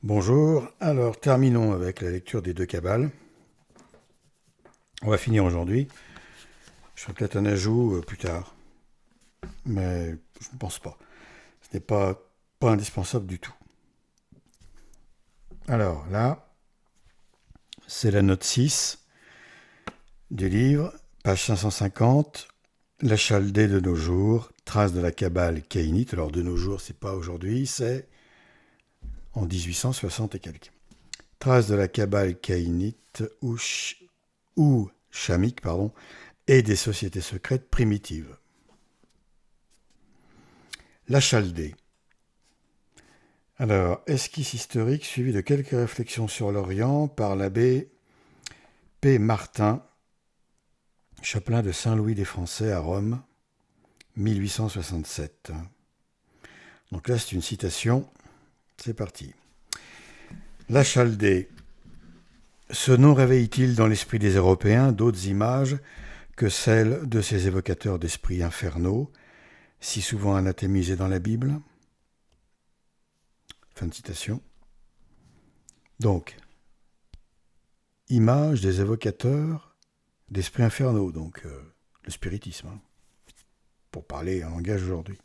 Bonjour, alors terminons avec la lecture des deux Kabbales. On va finir aujourd'hui. Je ferai peut-être un ajout plus tard, mais je ne pense pas. Ce n'est pas indispensable du tout. Alors là, c'est la note 6 du livre, page 550, la Chaldée de nos jours, traces de la Kabbale caïnite. Alors de nos jours, c'est pas aujourd'hui, c'est en 1860 et quelques. Traces de la Kabbale caïnite ou chamique, et des sociétés secrètes primitives. La Chaldée. Alors, esquisse historique suivie de quelques réflexions sur l'Orient par l'abbé P. Martin, chapelain de Saint-Louis des Français à Rome, 1867. Donc là, c'est une citation. C'est parti. La Chaldée. Ce nom réveille-t-il dans l'esprit des Européens d'autres images que celles de ces évocateurs d'esprits infernaux, si souvent anathémisés dans la Bible ? Fin de citation. Donc, image des évocateurs d'esprits infernaux, donc le spiritisme, pour parler en langage aujourd'hui.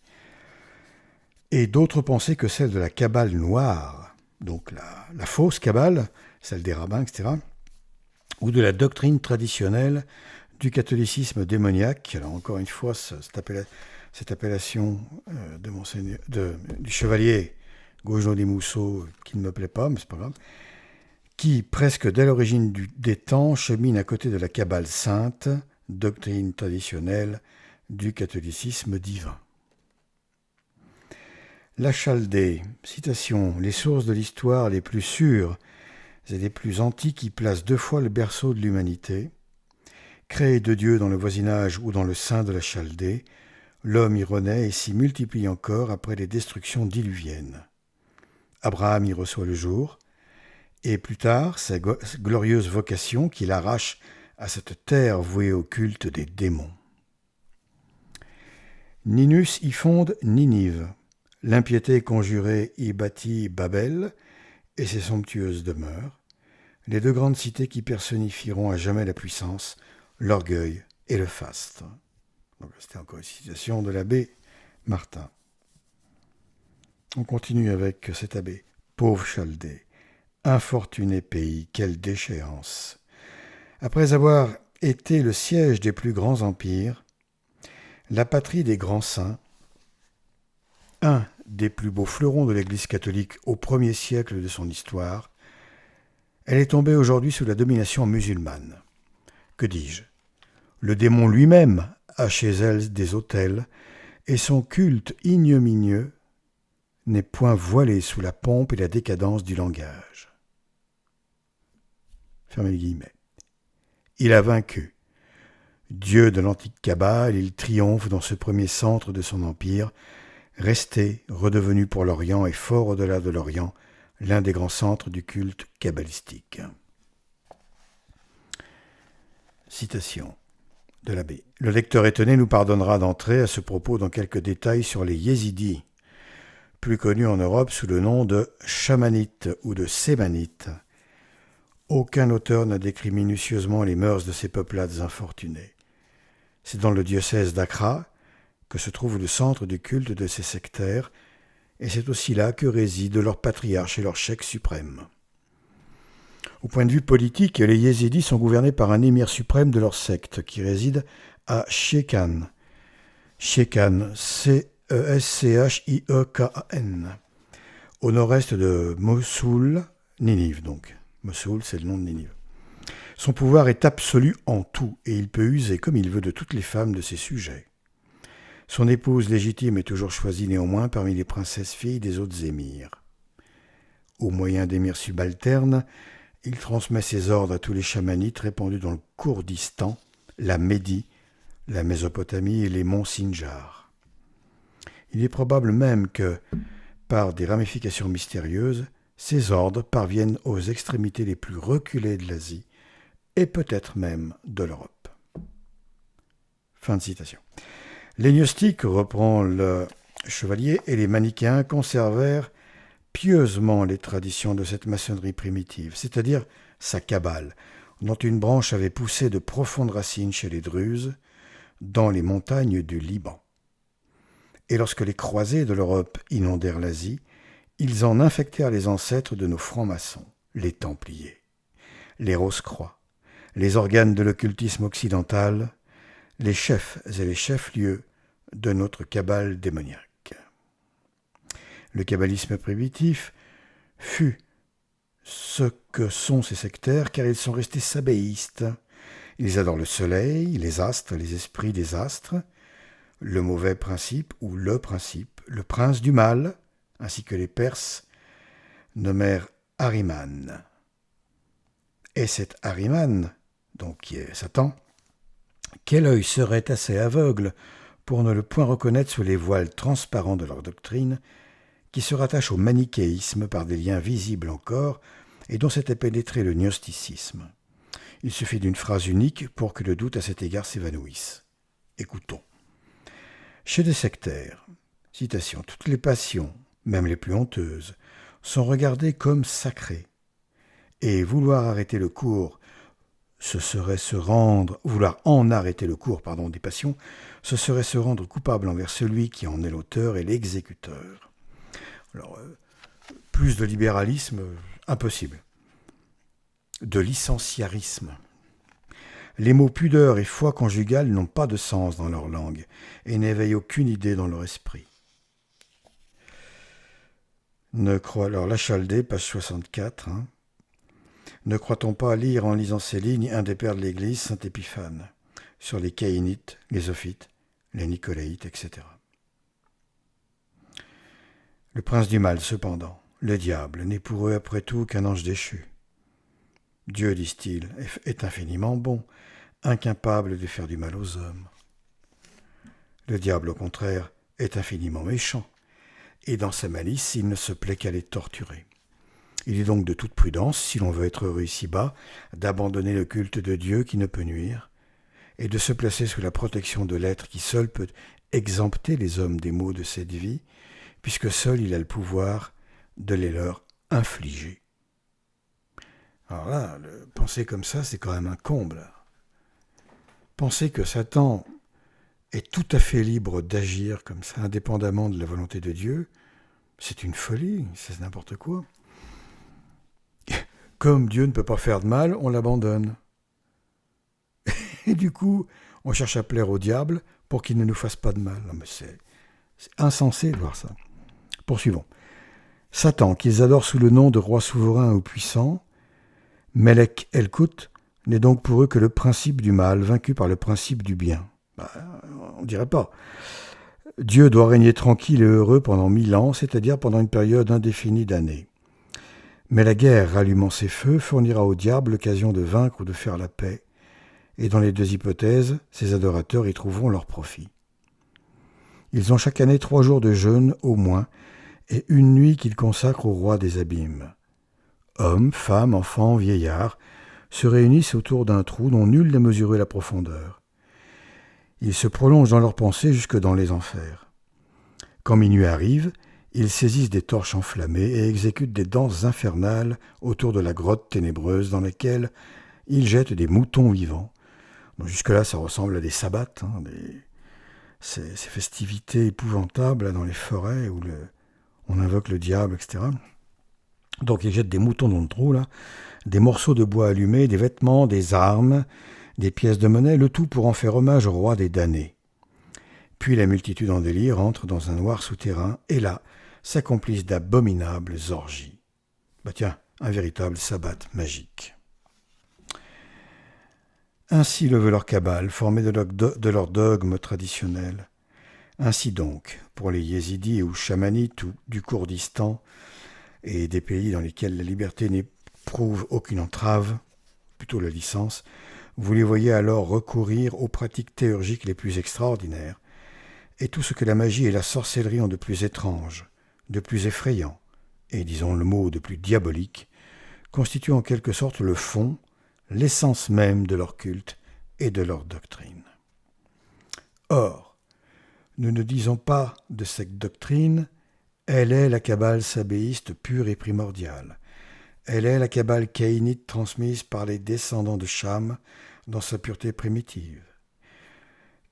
Et d'autres pensées que celles de la Kabbale noire, donc la fausse Kabbale, celle des rabbins, etc., ou de la doctrine traditionnelle du catholicisme démoniaque. Alors encore une fois, cette appellation du chevalier Gaujon des Mousseaux, qui ne me plaît pas, mais c'est pas grave, qui, presque dès l'origine des temps, chemine à côté de la Kabbale sainte, doctrine traditionnelle du catholicisme divin. La Chaldée, citation, les sources de l'histoire les plus sûres et les plus antiques y placent deux fois le berceau de l'humanité. Créé de Dieu dans le voisinage ou dans le sein de la Chaldée, l'homme y renaît et s'y multiplie encore après les destructions diluviennes. Abraham y reçoit le jour, et plus tard, sa glorieuse vocation qui l'arrache à cette terre vouée au culte des démons. Ninus y fonde Ninive. L'impiété conjurée y bâtit Babel et ses somptueuses demeures, les deux grandes cités qui personnifieront à jamais la puissance, l'orgueil et le faste. Donc, c'était encore une citation de l'abbé Martin. On continue avec cet abbé. Pauvre Chaldée, infortuné pays, quelle déchéance. Après avoir été le siège des plus grands empires, la patrie des grands saints, un des plus beaux fleurons de l'Église catholique au premier siècle de son histoire, elle est tombée aujourd'hui sous la domination musulmane. Que dis-je ? Le démon lui-même a chez elle des autels, et son culte ignominieux n'est point voilé sous la pompe et la décadence du langage. Fermez les guillemets. Il a vaincu. Dieu de l'antique Kabbale, il triomphe dans ce premier centre de son empire, resté, redevenu pour l'Orient et fort au-delà de l'Orient, l'un des grands centres du culte kabbalistique. Citation de l'abbé. Le lecteur étonné nous pardonnera d'entrer à ce propos dans quelques détails sur les Yézidis, plus connus en Europe sous le nom de chamanites ou de sémanites. Aucun auteur n'a décrit minutieusement les mœurs de ces peuplades infortunées. C'est dans le diocèse d'Accra que se trouve le centre du culte de ces sectaires, et c'est aussi là que réside leur patriarche et leur cheikh suprême. Au point de vue politique, les Yézidis sont gouvernés par un émir suprême de leur secte, qui réside à Shekan. Shekan, C-E-S-C-H-I-E-K-A-N, au nord-est de Mossoul, Ninive donc. Mossoul, c'est le nom de Ninive. Son pouvoir est absolu en tout, et il peut user comme il veut de toutes les femmes de ses sujets. Son épouse légitime est toujours choisie néanmoins parmi les princesses filles des autres émirs. Au moyen d'émirs subalternes, il transmet ses ordres à tous les chamanites répandus dans le Kourdistan, la Médie, la Mésopotamie et les monts Sinjar. Il est probable même que, par des ramifications mystérieuses, ces ordres parviennent aux extrémités les plus reculées de l'Asie et peut-être même de l'Europe. Fin de citation. Les gnostiques, reprend le chevalier, et les manichéens conservèrent pieusement les traditions de cette maçonnerie primitive, c'est-à-dire sa Kabbale, dont une branche avait poussé de profondes racines chez les Druzes, dans les montagnes du Liban. Et lorsque les croisés de l'Europe inondèrent l'Asie, ils en infectèrent les ancêtres de nos francs-maçons, les Templiers, les Rose-Croix, les organes de l'occultisme occidental, les chefs et les chefs-lieux de notre Kabbale démoniaque. Le kabbalisme primitif fut ce que sont ces sectaires, car ils sont restés sabéistes. Ils adorent le soleil, les astres, les esprits des astres, le mauvais principe ou le principe, le prince du mal, ainsi que les Perses nommèrent Ahriman. Et cet Ahriman, donc qui est Satan, quel œil serait assez aveugle pour ne le point reconnaître sous les voiles transparents de leur doctrine, qui se rattache au manichéisme par des liens visibles encore, et dont s'était pénétré le gnosticisme. Il suffit d'une phrase unique pour que le doute à cet égard s'évanouisse. Écoutons. Chez des sectaires, citation, toutes les passions, même les plus honteuses, sont regardées comme sacrées. Et vouloir arrêter le cours, vouloir en arrêter le cours, des passions, ce serait se rendre coupable envers celui qui en est l'auteur et l'exécuteur. Alors, plus de libéralisme, impossible. De licenciarisme. Les mots pudeur et foi conjugale n'ont pas de sens dans leur langue et n'éveillent aucune idée dans leur esprit. Alors, La Chaldée, page 64. Ne croit-on pas lire en lisant ces lignes un des pères de l'Église, saint Épiphane, sur les caïnites, les ophites, les nicolaïtes, etc. Le prince du mal, cependant, le diable, n'est pour eux après tout qu'un ange déchu. Dieu, disent-ils, est infiniment bon, incapable de faire du mal aux hommes. Le diable, au contraire, est infiniment méchant, et dans sa malice, il ne se plaît qu'à les torturer. Il est donc de toute prudence, si l'on veut être heureux ici-bas, d'abandonner le culte de Dieu qui ne peut nuire, et de se placer sous la protection de l'être qui seul peut exempter les hommes des maux de cette vie, puisque seul il a le pouvoir de les leur infliger. Alors là, penser comme ça, c'est quand même un comble. Penser que Satan est tout à fait libre d'agir comme ça, indépendamment de la volonté de Dieu, c'est une folie, c'est n'importe quoi. Comme Dieu ne peut pas faire de mal, on l'abandonne. Et du coup, on cherche à plaire au diable pour qu'il ne nous fasse pas de mal. Non, mais c'est insensé de voir ça. Poursuivons. Satan, qu'ils adorent sous le nom de roi souverain ou puissant, Melek El-Kout, n'est donc pour eux que le principe du mal, vaincu par le principe du bien. On dirait pas. Dieu doit régner tranquille et heureux pendant 1000 ans, c'est-à-dire pendant une période indéfinie d'années. Mais la guerre, rallumant ses feux, fournira au diable l'occasion de vaincre ou de faire la paix, et dans les deux hypothèses, ses adorateurs y trouveront leur profit. Ils ont chaque année 3 jours de jeûne au moins, et une nuit qu'ils consacrent au roi des abîmes. Hommes, femmes, enfants, vieillards se réunissent autour d'un trou dont nul n'a mesuré la profondeur. Ils se prolongent dans leurs pensées jusque dans les enfers. Quand minuit arrive, ils saisissent des torches enflammées et exécutent des danses infernales autour de la grotte ténébreuse dans laquelle ils jettent des moutons vivants. Donc jusque-là, ça ressemble à des sabbats, ces festivités épouvantables là, dans les forêts où on invoque le diable, etc. Donc ils jettent des moutons dans le trou, là, des morceaux de bois allumés, des vêtements, des armes, des pièces de monnaie, le tout pour en faire hommage au roi des damnés. Puis la multitude en délire entre dans un noir souterrain, et là s'accomplissent d'abominables orgies. Tiens, un véritable sabbat magique. Ainsi le veut leur Kabbale, formé de leur dogme traditionnel. Ainsi donc, pour les yézidis ou chamanites ou du Kourdistan et des pays dans lesquels la liberté n'éprouve aucune entrave, plutôt la licence, vous les voyez alors recourir aux pratiques théurgiques les plus extraordinaires, et tout ce que la magie et la sorcellerie ont de plus étrange, de plus effrayant, et disons le mot de plus diabolique, constitue en quelque sorte le fond, l'essence même de leur culte et de leur doctrine. Or, nous ne disons pas de cette doctrine Elle est la Kabbale sabéiste pure et primordiale. Elle est la Kabbale caïnite transmise par les descendants de Cham dans sa pureté primitive.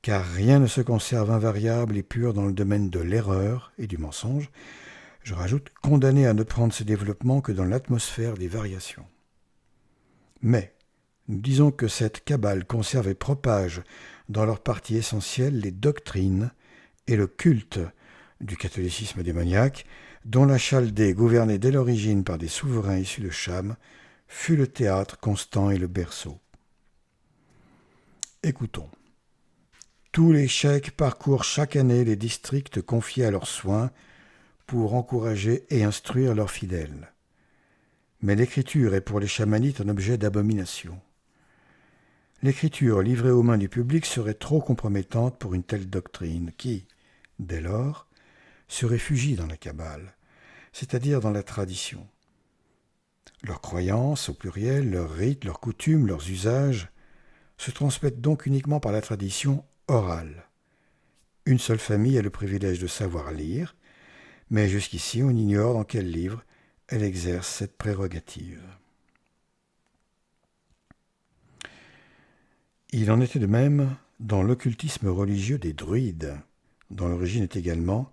Car rien ne se conserve invariable et pur dans le domaine de l'erreur et du mensonge, je rajoute condamné à ne prendre ses développements que dans l'atmosphère des variations. Mais nous disons que cette Kabbale conserve et propage dans leur partie essentielle les doctrines et le culte du catholicisme démoniaque, dont la Chaldée, gouvernée dès l'origine par des souverains issus de Cham, fut le théâtre constant et le berceau. Écoutons. Tous les cheikhs parcourent chaque année les districts confiés à leurs soins pour encourager et instruire leurs fidèles. Mais l'écriture est pour les chamanites un objet d'abomination. L'écriture livrée aux mains du public serait trop compromettante pour une telle doctrine qui, dès lors, se réfugie dans la Kabbale, c'est-à-dire dans la tradition. Leurs croyances, au pluriel, leurs rites, leurs coutumes, leurs usages, se transmettent donc uniquement par la tradition orale. Une seule famille a le privilège de savoir lire, mais jusqu'ici on ignore dans quel livre elle exerce cette prérogative. Il en était de même dans l'occultisme religieux des druides, dont l'origine est également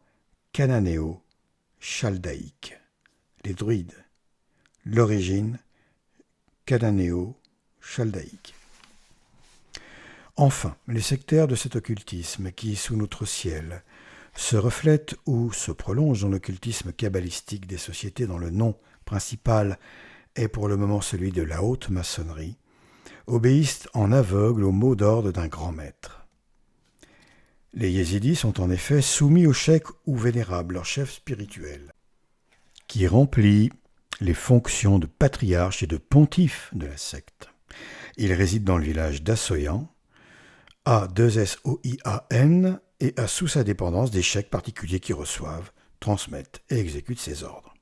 cananéo-chaldaïque. Les druides, l'origine cananéo-chaldaïque. Enfin, les sectaires de cet occultisme qui, sous notre ciel, se reflètent ou se prolongent dans l'occultisme kabbalistique des sociétés dont le nom principal est pour le moment celui de la haute maçonnerie, obéissent en aveugle au mot d'ordre d'un grand maître. Les yézidis sont en effet soumis au cheikh ou vénérable, leur chef spirituel, qui remplit les fonctions de patriarche et de pontife de la secte. Il réside dans le village d'Assoyan, A2SOIAN, et a sous sa dépendance des cheikhs particuliers qui reçoivent, transmettent et exécutent ses ordres.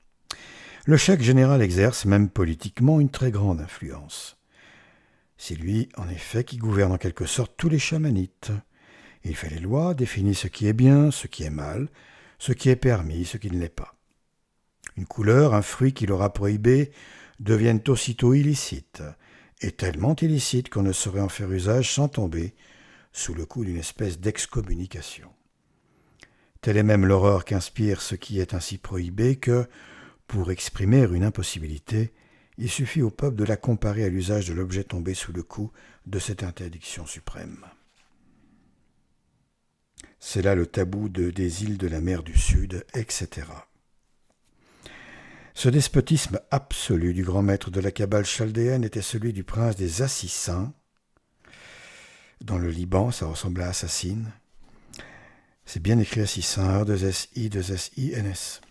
Le cheikh général exerce, même politiquement, une très grande influence. C'est lui, en effet, qui gouverne en quelque sorte tous les chamanites. Il fait les lois, définit ce qui est bien, ce qui est mal, ce qui est permis, ce qui ne l'est pas. Une couleur, un fruit qu'il aura prohibé, deviennent aussitôt illicites, et tellement illicites qu'on ne saurait en faire usage sans tomber sous le coup d'une espèce d'excommunication. Telle est même l'horreur qu'inspire ce qui est ainsi prohibé que, pour exprimer une impossibilité, il suffit au peuple de la comparer à l'usage de l'objet tombé sous le coup de cette interdiction suprême. C'est là le tabou des îles de la mer du Sud, etc. Ce despotisme absolu du grand maître de la Kabbale chaldéenne était celui du prince des Assissins. Dans le Liban, ça ressemble à Assassine. C'est bien écrit Assissins, R2SI2SINS.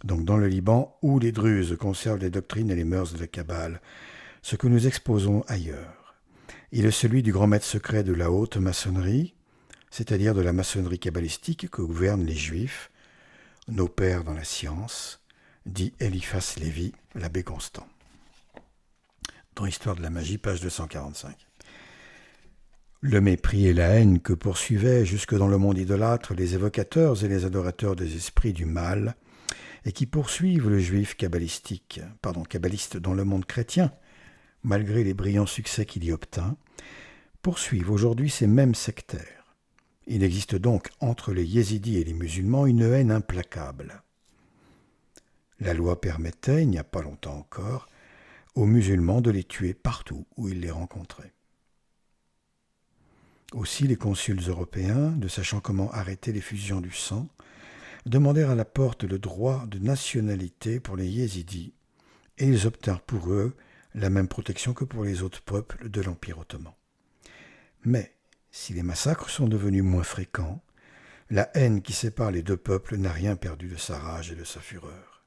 Donc dans le Liban, où les Druzes conservent les doctrines et les mœurs de la Kabbale, ce que nous exposons ailleurs. Il est celui du grand maître secret de la haute maçonnerie, c'est-à-dire de la maçonnerie kabbalistique que gouvernent les Juifs, nos pères dans la science, dit Eliphas Lévi, l'abbé Constant. Dans Histoire de la magie, page 245. Le mépris et la haine que poursuivaient jusque dans le monde idolâtre les évocateurs et les adorateurs des esprits du mal, et qui poursuivent le juif kabbaliste dans le monde chrétien, malgré les brillants succès qu'il y obtint, poursuivent aujourd'hui ces mêmes sectaires. Il existe donc entre les yézidis et les musulmans une haine implacable. La loi permettait, il n'y a pas longtemps encore, aux musulmans de les tuer partout où ils les rencontraient. Aussi les consuls européens, ne sachant comment arrêter l'effusion du sang, demandèrent à la porte le droit de nationalité pour les yézidis, et ils obtinrent pour eux la même protection que pour les autres peuples de l'Empire ottoman. Mais, si les massacres sont devenus moins fréquents, la haine qui sépare les deux peuples n'a rien perdu de sa rage et de sa fureur.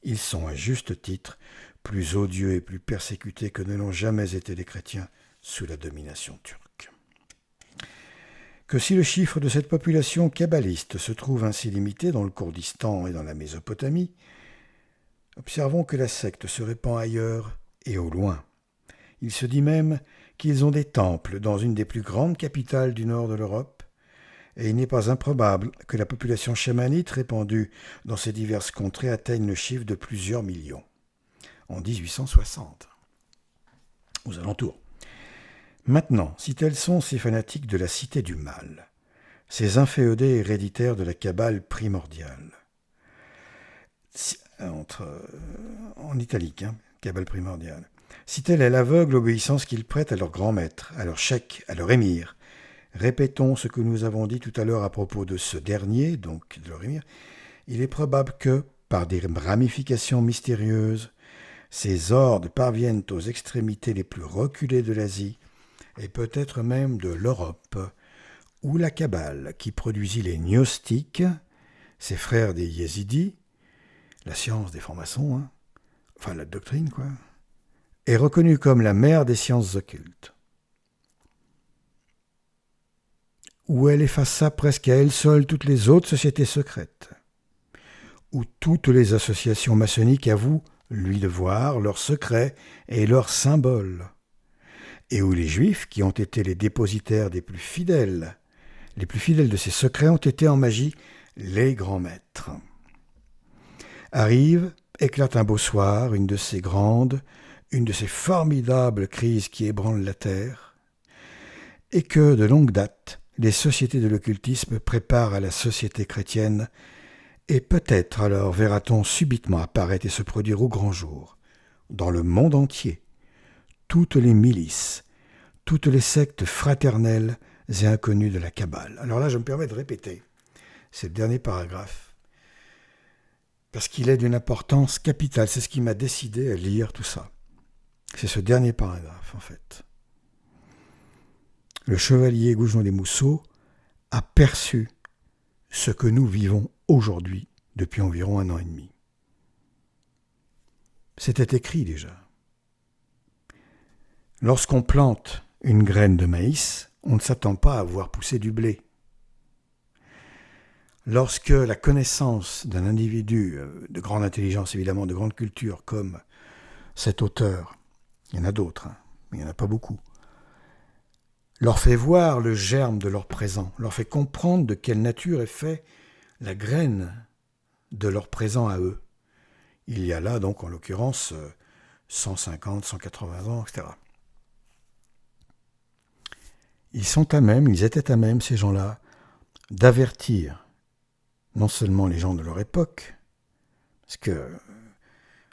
Ils sont, à juste titre, plus odieux et plus persécutés que ne l'ont jamais été les chrétiens sous la domination turque. Que si le chiffre de cette population kabbaliste se trouve ainsi limité dans le Kourdistan et dans la Mésopotamie, observons que la secte se répand ailleurs et au loin. Il se dit même qu'ils ont des temples dans une des plus grandes capitales du nord de l'Europe et il n'est pas improbable que la population chamanite répandue dans ces diverses contrées atteigne le chiffre de plusieurs millions, en 1860, aux alentours. Maintenant, si tels sont ces fanatiques de la cité du mal, ces inféodés héréditaires de la Kabbale primordiale, en italique, Kabbale primordiale, si telle est l'aveugle obéissance qu'ils prêtent à leur grand maître, à leur cheikh, à leur émir, répétons ce que nous avons dit tout à l'heure à propos de ce dernier, donc de leur émir, il est probable que, par des ramifications mystérieuses, ces hordes parviennent aux extrémités les plus reculées de l'Asie, et peut-être même de l'Europe, où la Kabbale, qui produisit les gnostiques, ses frères des yézidis, la science des francs-maçons, enfin la doctrine, quoi, est reconnue comme la mère des sciences occultes. Où elle effaça presque à elle seule toutes les autres sociétés secrètes, où toutes les associations maçonniques avouent lui devoir leurs secrets et leurs symboles, et où les Juifs, qui ont été les dépositaires des plus fidèles de ces secrets, ont été en magie les grands maîtres. Arrive, éclate un beau soir, une de ces formidables crises qui ébranlent la terre, et que, de longue date, les sociétés de l'occultisme préparent à la société chrétienne, et peut-être alors verra-t-on subitement apparaître et se produire au grand jour, dans le monde entier, toutes les milices, toutes les sectes fraternelles et inconnues de la Kabbale. Alors là, je me permets de répéter, c'est le dernier paragraphe, parce qu'il est d'une importance capitale. C'est ce qui m'a décidé à lire tout ça. C'est ce dernier paragraphe, en fait. Le chevalier Goujon des Mousseaux a perçu ce que nous vivons aujourd'hui depuis environ 1 an et demi. C'était écrit déjà. Lorsqu'on plante une graine de maïs, on ne s'attend pas à voir pousser du blé. Lorsque la connaissance d'un individu de grande intelligence, évidemment, de grande culture, comme cet auteur, il y en a d'autres, mais il n'y en a pas beaucoup, leur fait voir le germe de leur présent, leur fait comprendre de quelle nature est fait la graine de leur présent à eux. Il y a là, donc, en l'occurrence, 150, 180 ans, etc. Ils étaient à même, ces gens-là, d'avertir non seulement les gens de leur époque, parce que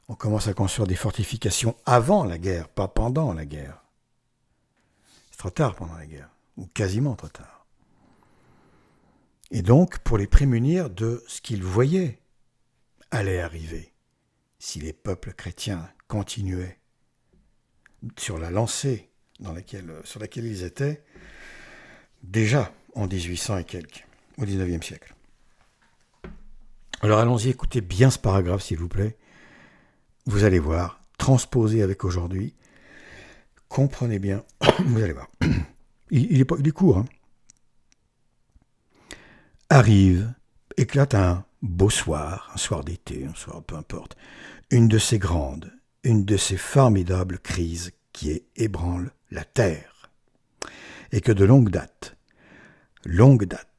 on commence à construire des fortifications avant la guerre, pas pendant la guerre. C'est trop tard pendant la guerre, ou quasiment trop tard. Et donc, pour les prémunir de ce qu'ils voyaient allait arriver, si les peuples chrétiens continuaient sur la lancée sur laquelle ils étaient, déjà en 1800 et quelques, au 19e siècle. Alors allons-y, écoutez bien ce paragraphe, s'il vous plaît. Vous allez voir, transposé avec aujourd'hui, comprenez bien, vous allez voir. Il est court. Arrive, éclate un beau soir, un soir d'été, un soir peu importe, une de ces formidables crises qui ébranle la terre. Et que de longue date,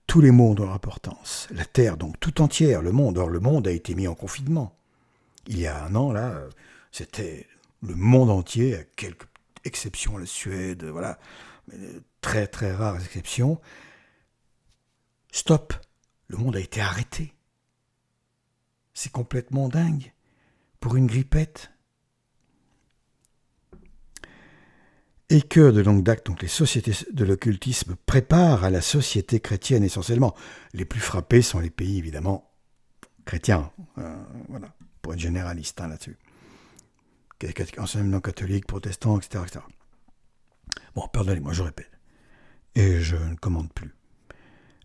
tous les mondes ont leur importance. La terre, donc, tout entière, le monde. Or, le monde a été mis en confinement. Il y a 1 an, là, c'était le monde entier, à quelques exceptions, la Suède, voilà, mais très très rares exceptions. Stop, le monde a été arrêté. C'est complètement dingue. Pour une grippette. Et que, de longue date, donc les sociétés de l'occultisme préparent à la société chrétienne essentiellement. Les plus frappés sont les pays, évidemment, chrétiens. Voilà, pour être généraliste là-dessus. Enseignement catholique, protestant, etc., etc. Bon, pardonnez-moi, je répète. Et je ne commande plus.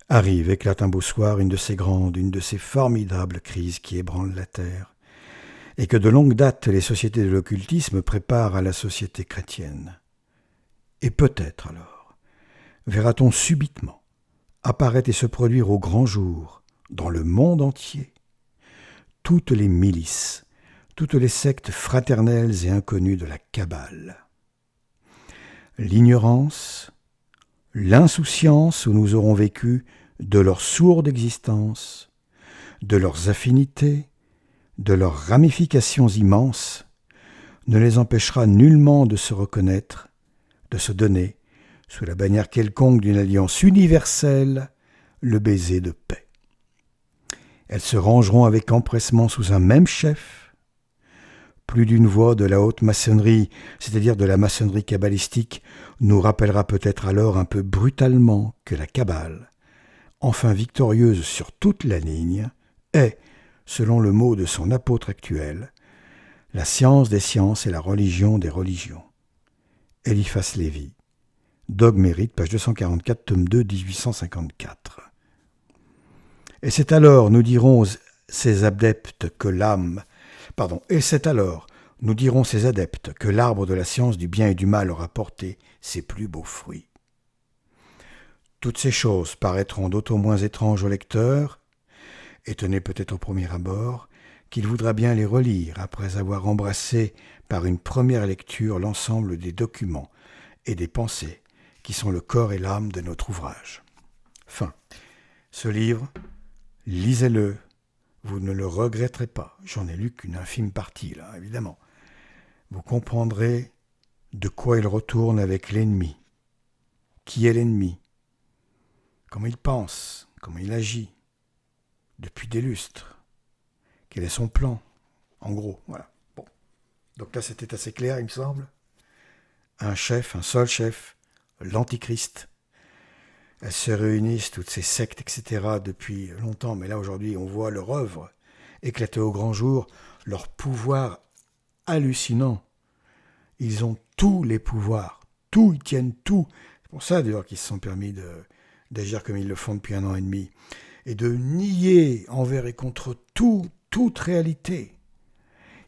Arrive, éclate un beau soir, une de ces formidables crises qui ébranlent la terre. Et que de longue date, les sociétés de l'occultisme préparent à la société chrétienne. Et peut-être alors, verra-t-on subitement apparaître et se produire au grand jour, dans le monde entier, toutes les milices, toutes les sectes fraternelles et inconnues de la Kabbale. L'ignorance, l'insouciance où nous aurons vécu de leur sourde existence, de leurs affinités, de leurs ramifications immenses, ne les empêchera nullement de se reconnaître, de se donner, sous la bannière quelconque d'une alliance universelle, le baiser de paix. Elles se rangeront avec empressement sous un même chef. Plus d'une voix de la haute maçonnerie, c'est-à-dire de la maçonnerie kabbalistique, nous rappellera peut-être alors un peu brutalement que la Kabbale, enfin victorieuse sur toute la ligne, est, selon le mot de son apôtre actuel, la science des sciences et la religion des religions. Eliphas Lévi, Dogme et Rite, page 244, tome 2, 1854. Et c'est alors, nous dirons ces adeptes que l'arbre de la science du bien et du mal aura porté ses plus beaux fruits. Toutes ces choses paraîtront d'autant moins étranges au lecteur, étonné peut-être au premier abord, qu'il voudra bien les relire après avoir embrassé par une première lecture l'ensemble des documents et des pensées qui sont le corps et l'âme de notre ouvrage. Fin. Ce livre, lisez-le, vous ne le regretterez pas. J'en ai lu qu'une infime partie, là, évidemment. Vous comprendrez de quoi il retourne avec l'ennemi. Qui est l'ennemi? Comment il pense? Comment il agit? Depuis des lustres. Quel est son plan? En gros, voilà. Bon. Donc là, c'était assez clair, il me semble. Un chef, un seul chef, l'Antichrist. Elles se réunissent, toutes ces sectes, etc., depuis longtemps. Mais là, aujourd'hui, on voit leur œuvre éclater au grand jour, leur pouvoir hallucinant. Ils ont tous les pouvoirs. Tout, ils tiennent tout. C'est pour ça, d'ailleurs, qu'ils se sont permis d'agir comme ils le font depuis 1 an et demi. Et de nier envers et contre toute réalité.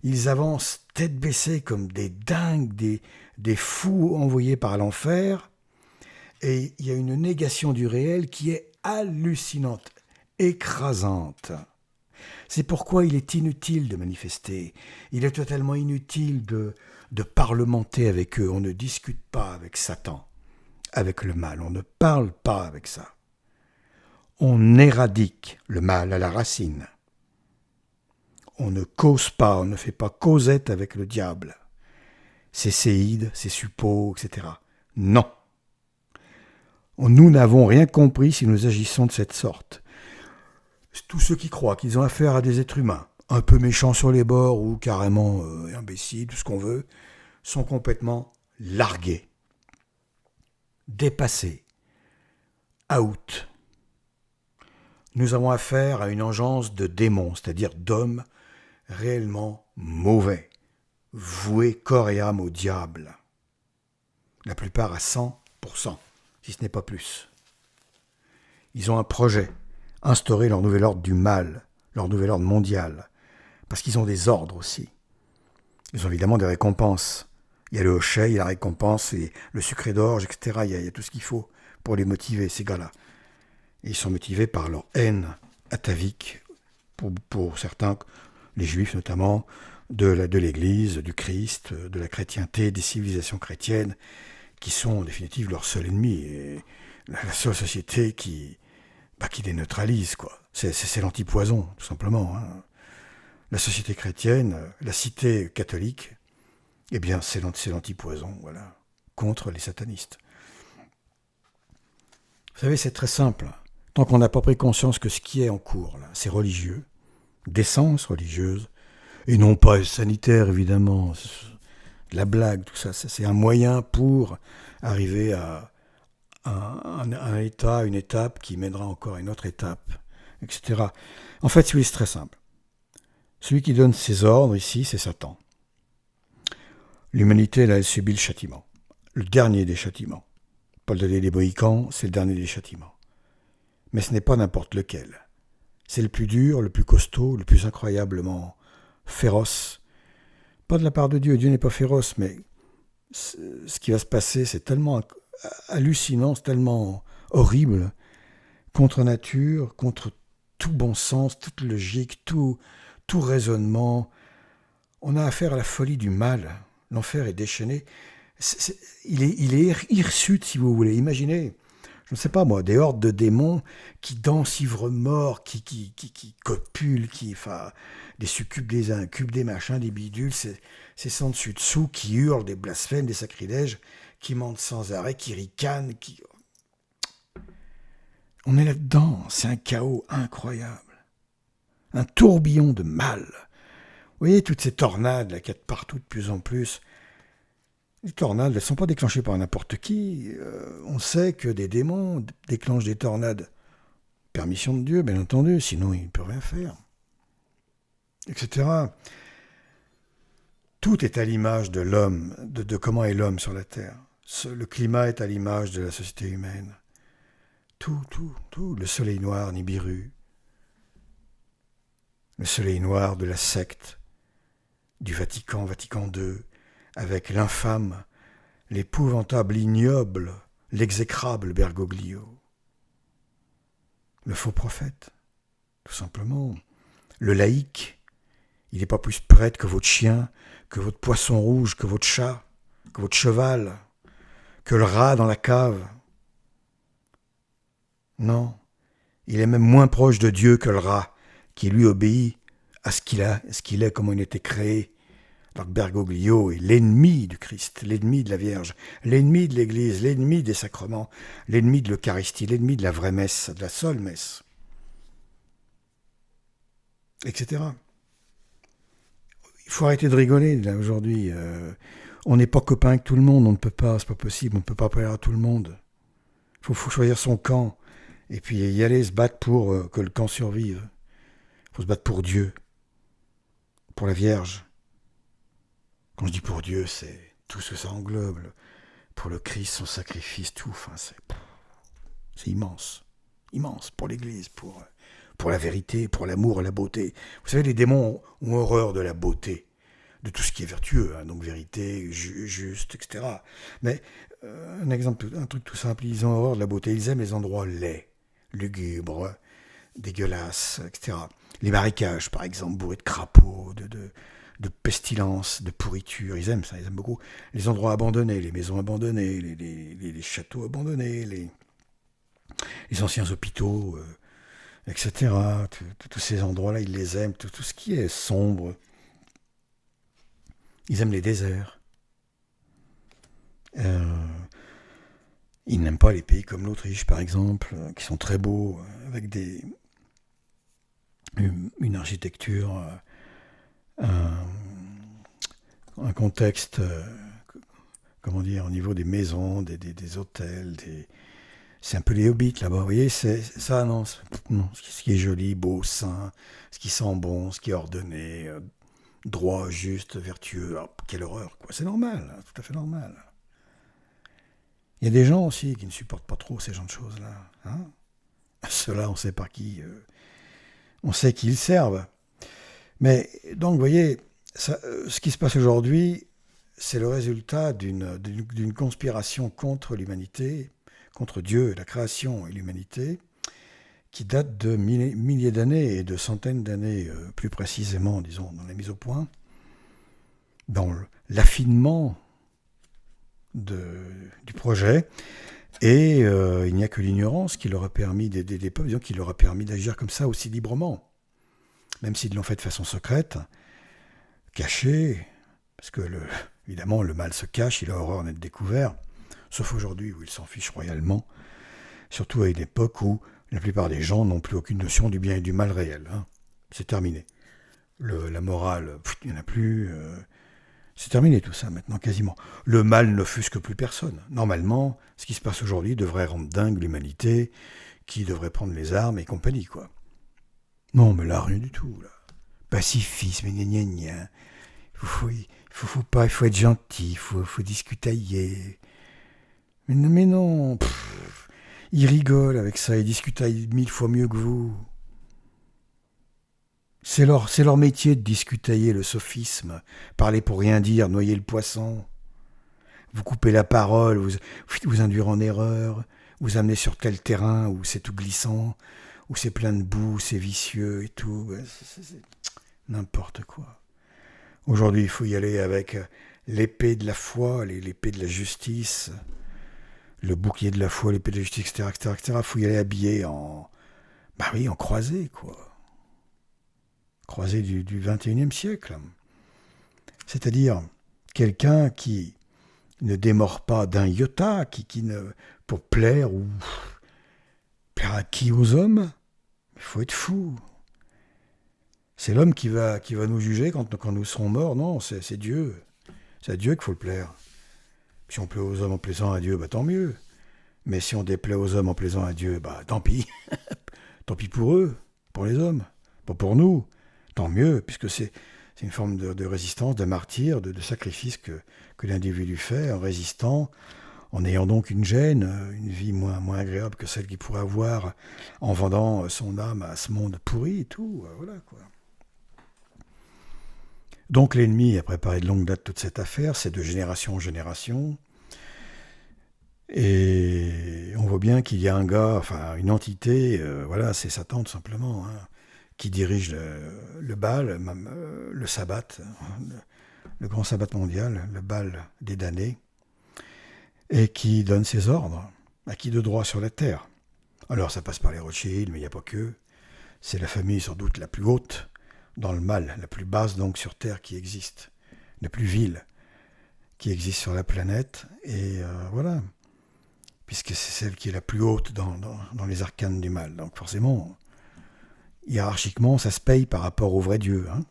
Ils avancent tête baissée comme des dingues, des fous envoyés par l'enfer. Et il y a une négation du réel qui est hallucinante, écrasante. C'est pourquoi il est inutile de manifester. Il est totalement inutile de parlementer avec eux. On ne discute pas avec Satan, avec le mal. On ne parle pas avec ça. On éradique le mal à la racine. On ne cause pas, on ne fait pas causette avec le diable. Ses séides, ses suppôts, etc. Non. Nous n'avons rien compris si nous agissons de cette sorte. Tous ceux qui croient qu'ils ont affaire à des êtres humains, un peu méchants sur les bords ou carrément imbéciles, tout ce qu'on veut, sont complètement largués, dépassés, out. Nous avons affaire à une engeance de démons, c'est-à-dire d'hommes réellement mauvais, voués corps et âme au diable. La plupart à 100%, si ce n'est pas plus. Ils ont un projet, instaurer leur nouvel ordre du mal, leur nouvel ordre mondial, parce qu'ils ont des ordres aussi. Ils ont évidemment des récompenses. Il y a le hochet, il y a la récompense, et le sucré d'orge, etc. Il y a tout ce qu'il faut pour les motiver, ces gars-là. Et ils sont motivés par leur haine atavique, pour certains, les juifs notamment, de l'Église, du Christ, de la chrétienté, des civilisations chrétiennes, qui sont en définitive leur seul ennemi, et la seule société qui les neutralise, quoi. C'est l'antipoison, tout simplement. Hein. La société chrétienne, la cité catholique, eh bien, c'est l'antipoison, voilà, contre les satanistes. Vous savez, c'est très simple. Tant qu'on n'a pas pris conscience que ce qui est en cours, là, c'est religieux, d'essence religieuse, et non pas sanitaire, évidemment, la blague, tout ça, c'est un moyen pour arriver à un état, une étape qui mènera encore à une autre étape, etc. En fait, c'est très simple. Celui qui donne ses ordres ici, c'est Satan. L'humanité, là, elle subit le châtiment. Le dernier des châtiments. Paul de des Mohicans, c'est le dernier des châtiments. Mais ce n'est pas n'importe lequel. C'est le plus dur, le plus costaud, le plus incroyablement féroce. Pas de la part de Dieu. Dieu n'est pas féroce, mais ce qui va se passer, c'est tellement hallucinant, c'est tellement horrible, contre nature, contre tout bon sens, toute logique, tout raisonnement. On a affaire à la folie du mal. L'enfer est déchaîné. Il est hirsute, si vous voulez. Imaginez je ne sais pas moi, des hordes de démons qui dansent ivre-mort, qui copulent, enfin, des succubes, des incubes, des machins, des bidules, c'est sans dessus-dessous, qui hurlent des blasphèmes, des sacrilèges, qui mentent sans arrêt, qui ricanent, qui... On est là-dedans, c'est un chaos incroyable. Un tourbillon de mal. Vous voyez toutes ces tornades là, qu'il y a de partout de plus en plus. Les tornades, elles ne sont pas déclenchées par n'importe qui. On sait que des démons déclenchent des tornades. Permission de Dieu, bien entendu, sinon il ne peut rien faire. Etc. Tout est à l'image de l'homme, de comment est l'homme sur la Terre. Le climat est à l'image de la société humaine. Tout. Le soleil noir Nibiru. Le soleil noir de la secte du Vatican II, avec l'infâme, l'épouvantable ignoble, l'exécrable Bergoglio. Le faux prophète, tout simplement. Le laïc, il n'est pas plus prêtre que votre chien, que votre poisson rouge, que votre chat, que votre cheval, que le rat dans la cave. Non, il est même moins proche de Dieu que le rat, qui lui obéit à ce qu'il est, comment il a été créé. Alors que Bergoglio est l'ennemi du Christ, l'ennemi de la Vierge, l'ennemi de l'Église, l'ennemi des sacrements, l'ennemi de l'Eucharistie, l'ennemi de la vraie messe, de la seule messe, etc. Il faut arrêter de rigoler là aujourd'hui. On n'est pas copains avec tout le monde, on ne peut pas, c'est pas possible, on ne peut pas plaire à tout le monde. Il faut choisir son camp et puis y aller se battre pour que le camp survive. Il faut se battre pour Dieu, pour la Vierge. Quand je dis pour Dieu, c'est tout ce que ça englobe. Pour le Christ, son sacrifice, tout. Enfin, c'est immense. Immense pour l'Église, pour la vérité, pour l'amour et la beauté. Vous savez, les démons ont horreur de la beauté, de tout ce qui est vertueux, hein, donc vérité, juste, etc. Mais un exemple, un truc tout simple, ils ont horreur de la beauté. Ils aiment les endroits laids, lugubres, dégueulasses, etc. Les marécages, par exemple, bourrés de crapauds, de pestilence, de pourriture. Ils aiment ça, ils aiment beaucoup. Les endroits abandonnés, les maisons abandonnées, les châteaux abandonnés, les anciens hôpitaux, etc. Tous ces endroits-là, ils les aiment. Tout ce qui est sombre. Ils aiment les déserts. Ils n'aiment pas les pays comme l'Autriche, par exemple, qui sont très beaux, avec une architecture... un contexte, comment dire, au niveau des maisons, des hôtels, c'est un peu les hobbits là-bas, vous voyez, c'est ça, non, ce qui est joli, beau, sain, ce qui sent bon, ce qui est ordonné, droit, juste, vertueux, quelle horreur, quoi, c'est normal, hein, tout à fait normal. Il y a des gens aussi qui ne supportent pas trop ces genres de choses-là, hein. Ceux-là, on sait par qui, on sait qui ils servent. Mais donc, vous voyez, ce qui se passe aujourd'hui, c'est le résultat d'une conspiration contre l'humanité, contre Dieu, la création et l'humanité, qui date de milliers d'années et de centaines d'années, plus précisément, disons, dans la mise au point, dans l'affinement du projet. Et il n'y a que l'ignorance qui leur a permis d'aider les peuples, disons, qui leur a permis d'agir comme ça aussi librement. Même s'ils l'ont fait de façon secrète, cachée, parce que évidemment le mal se cache, il a horreur d'être découvert, sauf aujourd'hui où il s'en fiche royalement, surtout à une époque où la plupart des gens n'ont plus aucune notion du bien et du mal réel. Hein. C'est terminé. La morale, il n'y en a plus. C'est terminé tout ça maintenant, quasiment. Le mal n'offusque plus personne. Normalement, ce qui se passe aujourd'hui devrait rendre dingue l'humanité, qui devrait prendre les armes et compagnie, quoi. Non, mais là, rien du tout, là. Pacifisme, gna gna gna. Il faut être gentil, il faut discutailler. Mais non, ils rigolent avec ça, ils discutaillent 1000 fois mieux que vous. C'est leur métier de discutailler le sophisme, parler pour rien dire, noyer le poisson. Vous coupez la parole, vous induire en erreur, vous amener sur tel terrain où c'est tout glissant, où c'est plein de boue, c'est vicieux et tout. C'est n'importe quoi. Aujourd'hui, il faut y aller avec l'épée de la foi, l'épée de la justice, le bouclier de la foi, l'épée de la justice, etc., etc., etc. Faut y aller habillé en, bah oui, en croisé, quoi. Croisé du 21e siècle. C'est-à-dire quelqu'un qui ne démord pas d'un iota, qui ne, pour plaire ou plaire à qui, aux hommes. Il faut être fou. C'est l'homme qui va nous juger quand nous serons morts. Non, c'est Dieu. C'est à Dieu qu'il faut le plaire. Si on plaît aux hommes en plaisant à Dieu, bah tant mieux. Mais si on déplaît aux hommes en plaisant à Dieu, bah tant pis. Tant pis pour eux, pour les hommes. Pas pour nous. Tant mieux, puisque c'est une forme de résistance, de martyr, de sacrifice que l'individu fait en résistant, en ayant donc une gêne, une vie moins agréable que celle qu'il pourrait avoir en vendant son âme à ce monde pourri et tout. Voilà quoi. Donc l'ennemi a préparé de longue date toute cette affaire, c'est de génération en génération. Et on voit bien qu'il y a un gars, enfin une entité, voilà, c'est Satan tout simplement, hein, qui dirige le Baal, même, le sabbat, le grand sabbat mondial, le Baal des damnés, et qui donne ses ordres à qui de droit sur la terre. Alors ça passe par les Rothschild, mais il n'y a pas que. C'est la famille sans doute la plus haute dans le mal, la plus basse donc sur terre qui existe, la plus vile qui existe sur la planète, et voilà, puisque c'est celle qui est la plus haute dans les arcanes du mal. Donc forcément, hiérarchiquement, ça se paye par rapport au vrai Dieu. Hein.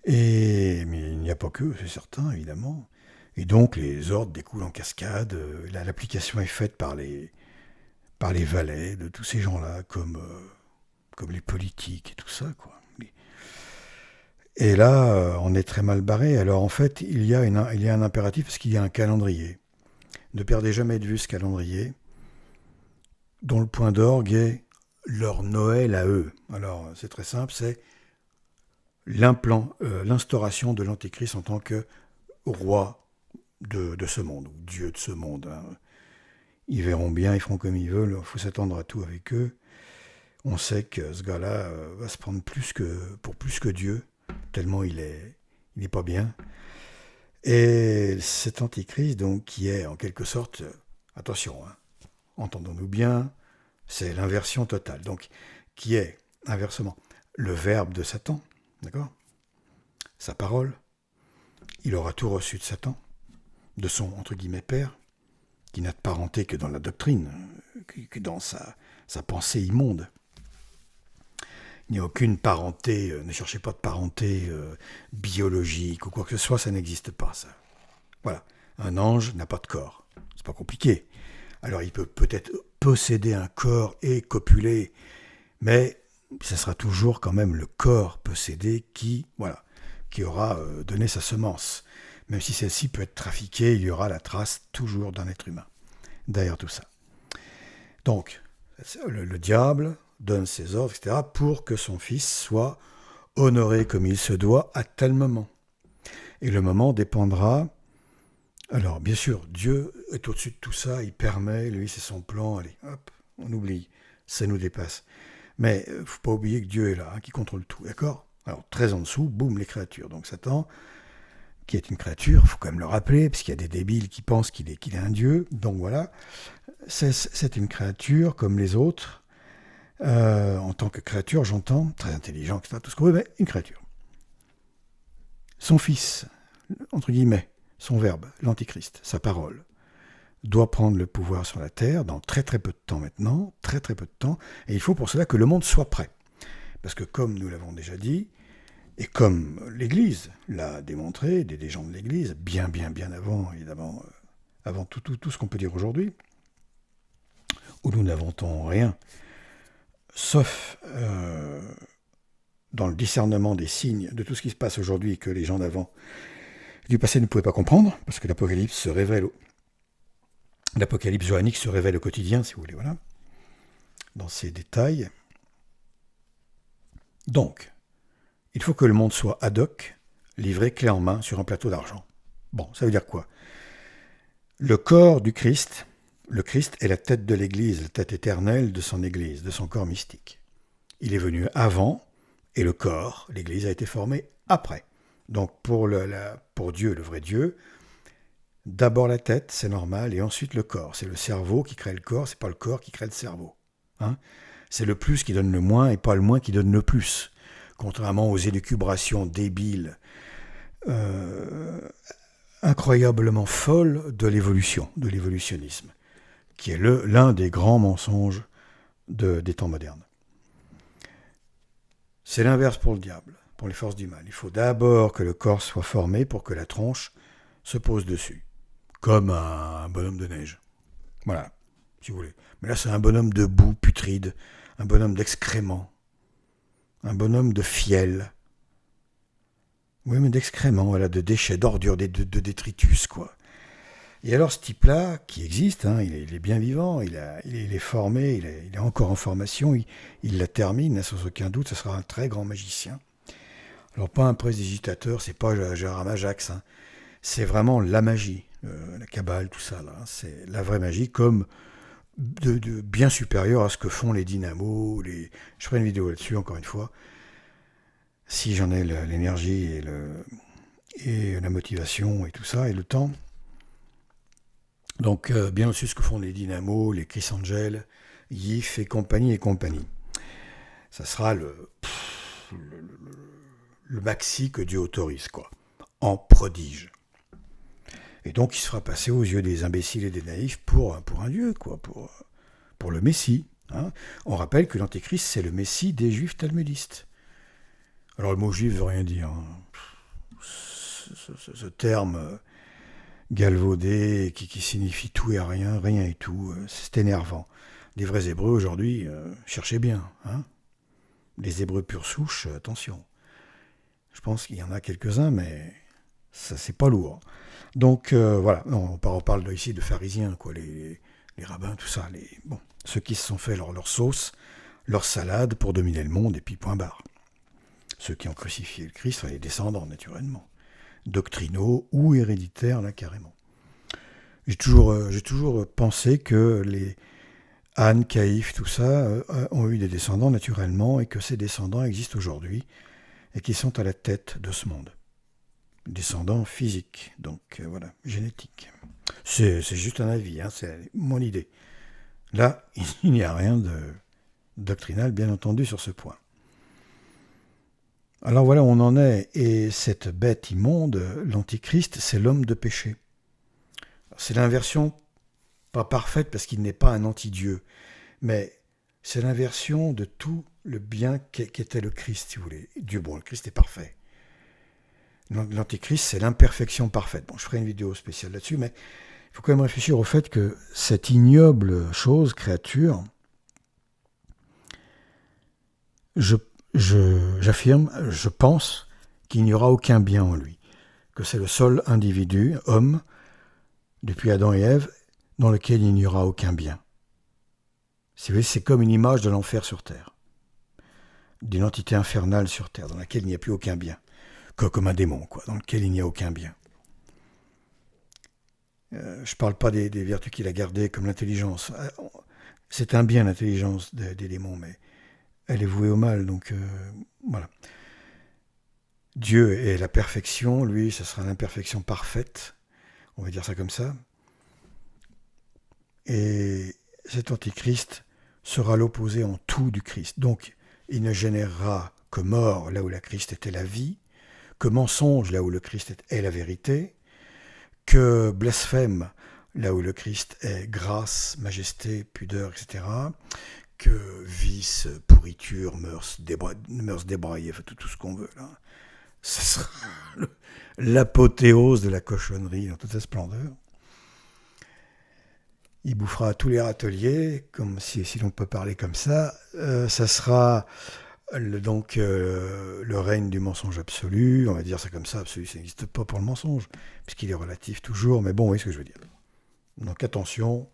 Mais il n'y a pas que, c'est certain, évidemment. Et donc les ordres découlent en cascade, l'application est faite par les valets de tous ces gens-là, comme les politiques et tout ça, quoi. Et là, on est très mal barré. Alors en fait, il y a un impératif parce qu'il y a un calendrier. Ne perdez jamais de vue ce calendrier, dont le point d'orgue est leur Noël à eux. Alors c'est très simple, c'est l'instauration de l'Antéchrist en tant que roi de ce monde, ou Dieu de ce monde. Hein. Ils verront bien, ils feront comme ils veulent, il faut s'attendre à tout avec eux. On sait que ce gars-là va se prendre pour plus que Dieu, tellement il est pas bien. Et cet antichrist, donc, qui est en quelque sorte, attention, hein, entendons-nous bien, c'est l'inversion totale. Donc, qui est, inversement, le verbe de Satan, d'accord ? Sa parole, il aura tout reçu de Satan, de son, entre guillemets, père, qui n'a de parenté que dans la doctrine, que dans sa pensée immonde. Il n'y a aucune parenté, ne cherchez pas de parenté biologique ou quoi que ce soit, ça n'existe pas, ça. Voilà, un ange n'a pas de corps, c'est pas compliqué. Alors il peut peut-être posséder un corps et copuler, mais ce sera toujours quand même le corps possédé qui aura donné sa semence. Même si celle-ci peut être trafiquée, il y aura la trace toujours d'un être humain derrière tout ça. Donc, le diable donne ses ordres, etc., pour que son fils soit honoré comme il se doit à tel moment. Et le moment dépendra... Alors, bien sûr, Dieu est au-dessus de tout ça, il permet, lui, c'est son plan, allez, hop, on oublie, ça nous dépasse. Mais il ne faut pas oublier que Dieu est là, hein, qui contrôle tout, d'accord ? Alors, très en dessous, boum, les créatures. Donc Satan, qui est une créature, il faut quand même le rappeler, parce qu'il y a des débiles qui pensent qu'il est un dieu, donc voilà, c'est une créature comme les autres. En tant que créature, j'entends, très intelligent, etc., tout ce qu'on veut, mais une créature. Son fils, entre guillemets, son verbe, l'antichrist, sa parole, doit prendre le pouvoir sur la terre dans très très peu de temps maintenant, très très peu de temps, et il faut pour cela que le monde soit prêt. Parce que comme nous l'avons déjà dit, et comme l'Église l'a démontré, des gens de l'Église, bien avant, évidemment, avant tout ce qu'on peut dire aujourd'hui, où nous n'inventons rien, sauf dans le discernement des signes de tout ce qui se passe aujourd'hui que les gens d'avant du passé ne pouvaient pas comprendre, parce que l'Apocalypse se révèle, l'Apocalypse johannique se révèle au quotidien, si vous voulez, voilà, dans ses détails. Donc, il faut que le monde soit ad hoc, livré clé en main sur un plateau d'argent. Bon, ça veut dire quoi ? Le corps du Christ, le Christ est la tête de l'Église, la tête éternelle de son Église, de son corps mystique. Il est venu avant, et le corps, l'Église, a été formé après. Donc pour Dieu, le vrai Dieu, D'abord la tête, c'est normal, et ensuite le corps. C'est le cerveau qui crée le corps, c'est pas le corps qui crée le cerveau. Hein. C'est le plus qui donne le moins et pas le moins qui donne le plus. Contrairement aux élucubrations débiles, euh, incroyablement folles de l'évolution, de l'évolutionnisme, qui est l'un des grands mensonges des temps modernes. C'est l'inverse pour le diable, pour les forces du mal. Il faut d'abord que le corps soit formé pour que la tronche se pose dessus, comme un bonhomme de neige. Voilà, si vous voulez. Mais là, c'est un bonhomme de boue putride, un bonhomme d'excréments, un bonhomme de fiel. Oui, mais d'excréments, voilà, de déchets, d'ordures, de détritus, quoi. Et alors, ce type-là, qui existe, hein, il est bien vivant, il est formé, il est encore en formation, il la termine, sans aucun doute, ce sera un très grand magicien. Alors, pas un prestidigitateur, c'est pas Gérard Majax, hein. C'est vraiment la magie, la cabale, tout ça, là. C'est la vraie magie, comme de bien supérieur à ce que font les dynamos. Je ferai une vidéo là-dessus, encore une fois, si j'en ai l'énergie et la motivation et tout ça, et le temps. Donc, bien au-dessus de ce que font les dynamos, les Chris Angel, Yif et compagnie et compagnie. Ça sera le maxi que Dieu autorise, quoi, en prodige. Et donc, il se fera passer aux yeux des imbéciles et des naïfs pour un Dieu, quoi, pour le Messie. Hein. On rappelle que l'Antéchrist, c'est le Messie des Juifs talmudistes. Alors, le mot juif veut rien dire. Hein. Ce terme galvaudé qui signifie tout et rien, rien et tout, c'est énervant. Les vrais Hébreux aujourd'hui, cherchez bien. Hein. Les Hébreux pure souche, attention. Je pense qu'il y en a quelques-uns, mais ça, c'est pas lourd. Donc, voilà, on parle ici de pharisiens, quoi, les rabbins, tout ça, ceux qui se sont fait leur sauce, leur salade pour dominer le monde, et puis point barre. Ceux qui ont crucifié le Christ, les descendants, naturellement. Doctrinaux ou héréditaires, là, carrément. J'ai toujours pensé que les Anne, Caïphe, tout ça, ont eu des descendants, naturellement, et que ces descendants existent aujourd'hui, et qui sont à la tête de ce monde. Descendants physiques, donc voilà, génétiques. C'est juste un avis, hein, c'est mon idée. Là, il n'y a rien de doctrinal, bien entendu, sur ce point. Alors voilà où on en est, et cette bête immonde, l'Antichrist, c'est l'homme de péché. C'est l'inversion, pas parfaite, parce qu'il n'est pas un anti-Dieu, mais c'est l'inversion de tout le bien qu'était le Christ, si vous voulez. Dieu, bon, le Christ est parfait. L'Antéchrist, c'est l'imperfection parfaite. Bon, je ferai une vidéo spéciale là-dessus, mais il faut quand même réfléchir au fait que cette ignoble chose, créature, j'affirme, je pense qu'il n'y aura aucun bien en lui, que c'est le seul individu, homme, depuis Adam et Ève, dans lequel il n'y aura aucun bien. Si vous voulez, c'est comme une image de l'enfer sur Terre, d'une entité infernale sur Terre, dans laquelle il n'y a plus aucun bien. Comme un démon, quoi, dans lequel il n'y a aucun bien. Je ne parle pas des vertus qu'il a gardées, comme l'intelligence. C'est un bien, l'intelligence des démons, mais elle est vouée au mal, donc voilà. Dieu est la perfection, lui, ce sera l'imperfection parfaite, on va dire ça comme ça. Et cet antichrist sera l'opposé en tout du Christ. Donc, il ne générera que mort là où la Christ était la vie, que mensonge là où le Christ est la vérité, que blasphème là où le Christ est grâce, majesté, pudeur, etc., que vice, pourriture, mœurs débraillées, enfin, tout ce qu'on veut. Là. Ce sera l'apothéose de la cochonnerie dans toute sa splendeur. Il bouffera tous les râteliers, comme si l'on peut parler comme ça. Ça sera le règne du mensonge absolu, on va dire ça comme ça, absolu, ça n'existe pas pour le mensonge, puisqu'il est relatif toujours, mais bon, vous voyez ce que je veux dire. Donc attention,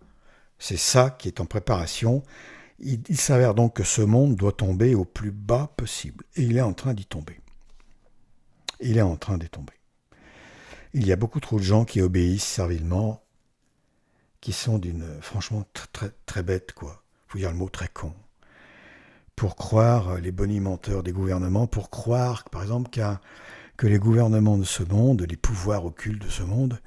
c'est ça qui est en préparation. Il s'avère donc que ce monde doit tomber au plus bas possible, et il est en train d'y tomber. Il est en train d'y tomber. Il y a beaucoup trop de gens qui obéissent servilement, qui sont franchement très, très bêtes, quoi. Faut dire le mot très con. Pour croire, les bonimenteurs des gouvernements, pour croire, par exemple, que les gouvernements de ce monde, les pouvoirs occultes de ce monde,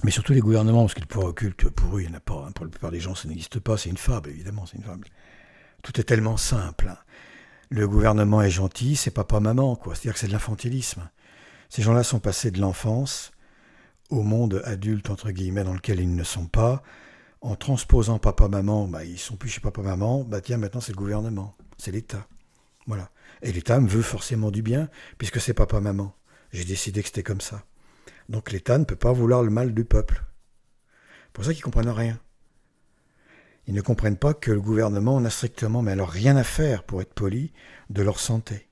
Mais surtout les gouvernements, parce que le pouvoir occulte, pour eux, il n'y en a pas. Hein. Pour la plupart des gens, ça n'existe pas. C'est une fable, évidemment, c'est une fable. Tout est tellement simple. Hein. Le gouvernement est gentil, c'est papa-maman, quoi. C'est-à-dire que c'est de l'infantilisme. Ces gens-là sont passés de l'enfance au monde adulte, entre guillemets, dans lequel ils ne sont pas. En transposant papa-maman, bah, ils ne sont plus chez papa-maman. Bah tiens, maintenant c'est le gouvernement, c'est l'État. Voilà. Et l'État me veut forcément du bien, puisque c'est papa-maman. J'ai décidé que c'était comme ça. Donc l'État ne peut pas vouloir le mal du peuple. C'est pour ça qu'ils ne comprennent rien. Ils ne comprennent pas que le gouvernement n'a strictement, mais alors rien à faire, pour être poli, de leur santé.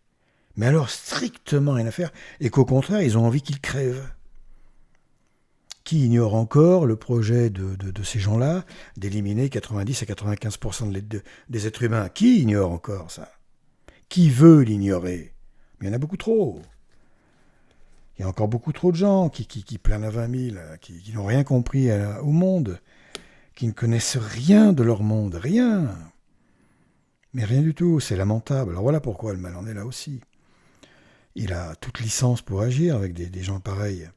Mais alors strictement rien à faire, et qu'au contraire, ils ont envie qu'ils crèvent. Qui ignore encore le projet de ces gens-là d'éliminer 90 à 95% des êtres humains? Qui ignore encore ça? Qui veut l'ignorer? Il y en a beaucoup trop. Il y a encore beaucoup trop de gens qui planent à 20 000, qui n'ont rien compris au monde, qui ne connaissent rien de leur monde, rien. Mais rien du tout, c'est lamentable. Alors voilà pourquoi le mal en est là aussi. Il a toute licence pour agir avec des gens pareils.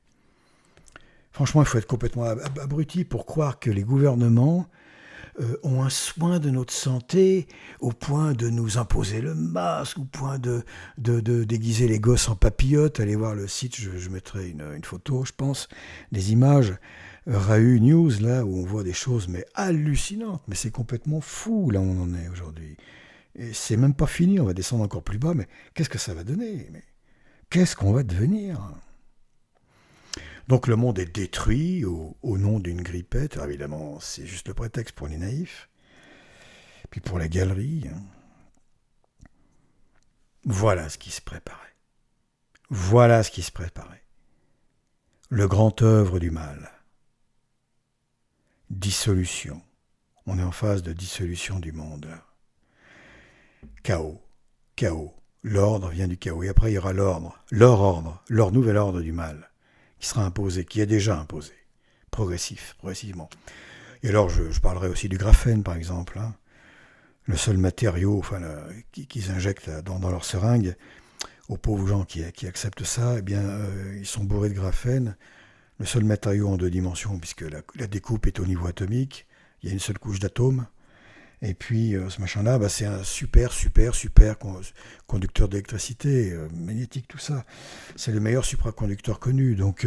Franchement, il faut être complètement abruti pour croire que les gouvernements ont un soin de notre santé au point de nous imposer le masque, au point de déguiser les gosses en papillotes. Allez voir le site, je mettrai une photo, je pense, des images. Rahu News, là, où on voit des choses mais hallucinantes. Mais c'est complètement fou, là où on en est aujourd'hui. Et c'est même pas fini, on va descendre encore plus bas, mais qu'est-ce que ça va donner? Mais qu'est-ce qu'on va devenir? Donc le monde est détruit au nom d'une grippette. Alors évidemment, c'est juste le prétexte pour les naïfs. Puis pour la galerie. Hein. Voilà ce qui se préparait. Voilà ce qui se préparait. Le grand œuvre du mal. Dissolution. On est en phase de dissolution du monde. Chaos. Chaos. L'ordre vient du chaos. Et après, il y aura l'ordre. Leur ordre. Leur nouvel ordre du mal. Qui sera imposé, qui est déjà imposé, progressivement. Et alors, je parlerai aussi du graphène, par exemple, hein. Le seul matériau qu'ils injectent dans leur seringue, aux pauvres gens qui acceptent ça, eh bien, ils sont bourrés de graphène, le seul matériau en 2 dimensions, puisque la découpe est au niveau atomique, il y a une seule couche d'atomes, et puis ce machin-là, bah, c'est un super conducteur d'électricité, magnétique, tout ça. C'est le meilleur supraconducteur connu. Donc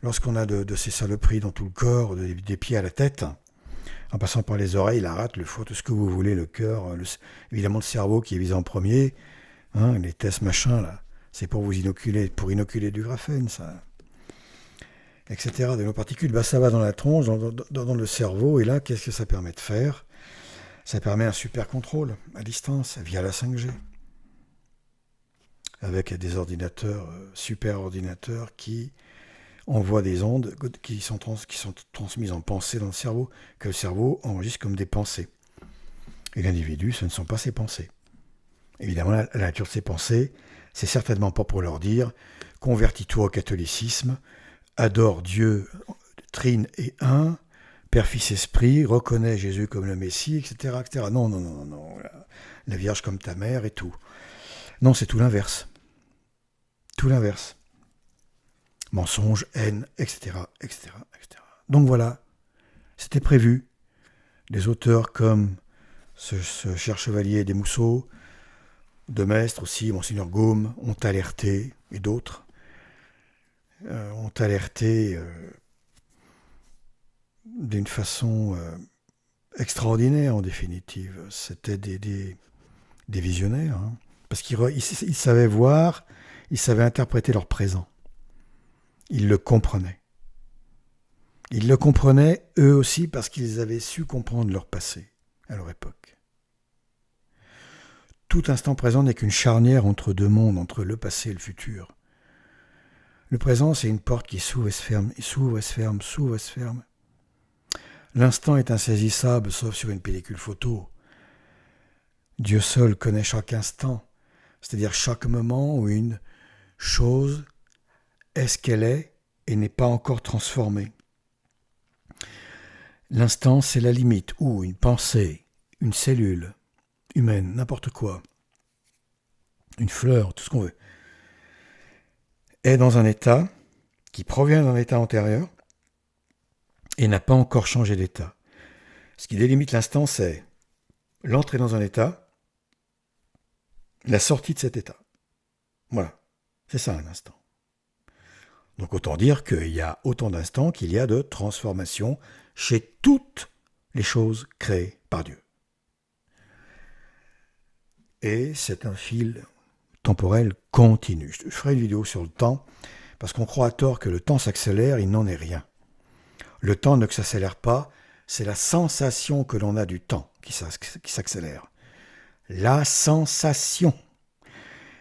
lorsqu'on a de ces saloperies dans tout le corps, des pieds à la tête, en passant par les oreilles, la rate, le foie, tout ce que vous voulez, le cœur, évidemment le cerveau qui est visé en premier, hein, les tests machin, là, c'est pour inoculer du graphène, ça. Etc. De nos particules, bah, ça va dans la tronche, dans le cerveau, et là, qu'est-ce que ça permet de faire? Ça permet un super contrôle à distance via la 5G. Avec des ordinateurs, super ordinateurs qui envoient des ondes qui sont transmises en pensée dans le cerveau, que le cerveau enregistre comme des pensées. Et l'individu, ce ne sont pas ses pensées. Évidemment, la nature de ses pensées, c'est certainement pas pour leur dire « convertis-toi au catholicisme, adore Dieu, trine et un », Père, Fils, Esprit, reconnais Jésus comme le Messie, etc. etc. Non. La Vierge comme ta mère et tout. Non, c'est tout l'inverse. Tout l'inverse. Mensonge, haine, etc. Donc voilà, c'était prévu. Des auteurs comme ce cher chevalier des Mousseaux, de Maistre aussi, Monseigneur Gaume, ont alerté, et d'autres, ont alerté d'une façon extraordinaire en définitive. C'était des visionnaires, hein, parce qu'ils savaient voir, ils savaient interpréter leur présent. Ils le comprenaient. Ils le comprenaient eux aussi parce qu'ils avaient su comprendre leur passé à leur époque. Tout instant présent n'est qu'une charnière entre deux mondes, entre le passé et le futur. Le présent, c'est une porte qui s'ouvre et se ferme, s'ouvre et se ferme, s'ouvre et se ferme. L'instant est insaisissable, sauf sur une pellicule photo. Dieu seul connaît chaque instant, c'est-à-dire chaque moment où une chose est ce qu'elle est et n'est pas encore transformée. L'instant, c'est la limite où une pensée, une cellule humaine, n'importe quoi, une fleur, tout ce qu'on veut, est dans un état qui provient d'un état antérieur, et n'a pas encore changé d'état. Ce qui délimite l'instant, c'est l'entrée dans un état, la sortie de cet état. Voilà, c'est ça un instant. Donc autant dire qu'il y a autant d'instants qu'il y a de transformations chez toutes les choses créées par Dieu. Et c'est un fil temporel continu. Je ferai une vidéo sur le temps, parce qu'on croit à tort que le temps s'accélère, il n'en est rien. Le temps ne s'accélère pas, c'est la sensation que l'on a du temps qui s'accélère. La sensation.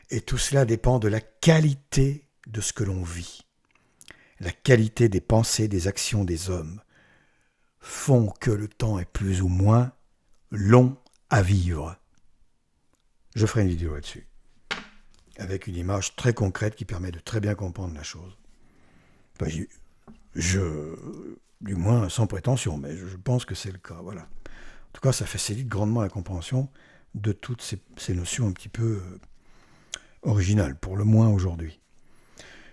Et tout cela dépend de la qualité de ce que l'on vit. La qualité des pensées, des actions des hommes font que le temps est plus ou moins long à vivre. Je ferai une vidéo là-dessus, avec une image très concrète qui permet de très bien comprendre la chose. Enfin, du moins sans prétention, mais je pense que c'est le cas. Voilà. En tout cas, ça facilite grandement la compréhension de toutes ces notions un petit peu originales, pour le moins aujourd'hui.